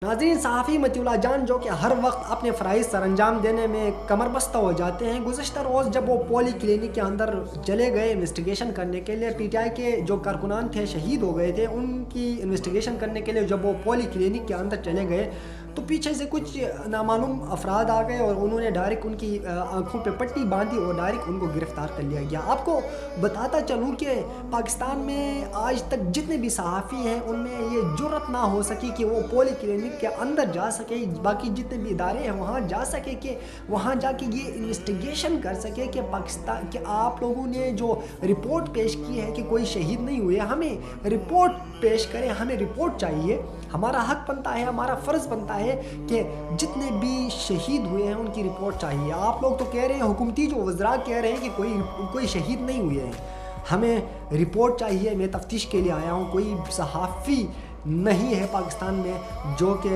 नाज़रीन, सहाफ़ी मतीउल्लाह जान जो कि हर वक्त अपने फ़राइज़ सर अंजाम देने में कमर बस्ता हो जाते हैं, गुज़श्ता रोज़ जब वो पॉली क्लिनिक के अंदर चले गए इन्वेस्टिगेशन करने के लिए, पीटीआई के जो कारकुनान थे शहीद हो गए थे, उनकी इन्वेस्टिगेशन करने के लिए जब वो पॉली क्लिनिक के अंदर चले गए तो पीछे से कुछ नामालूम अफराद आ गए और उन्होंने डायरेक्ट उनकी आंखों पे पट्टी बांधी और डायरेक्ट उनको गिरफ़्तार कर लिया गया। आपको बताता चलूँ कि पाकिस्तान में आज तक जितने भी सहाफ़ी हैं उनमें ये जुर्रत ना हो सकी कि वो पॉली क्लिनिक के अंदर जा सके, बाकी जितने भी इदारे हैं वहाँ जा सके कि वहाँ जाके ये इन्वेस्टिगेशन कर सके कि पाकिस्तान के आप लोगों ने जो रिपोर्ट पेश की है कि कोई शहीद नहीं हुए, हमें रिपोर्ट पेश करें, हमें रिपोर्ट चाहिए। हमारा हक बनता है, हमारा फ़र्ज़ बनता है कि जितने भी शहीद हुए हैं उनकी रिपोर्ट चाहिए। आप लोग तो कह रहे हैं, हुकूमती जो वज़रा कह रहे हैं कि कोई शहीद नहीं हुए हैं, हमें रिपोर्ट चाहिए। मैं तफ्तीश के लिए आया हूँ, कोई सहाफ़ी नहीं है पाकिस्तान में जो कि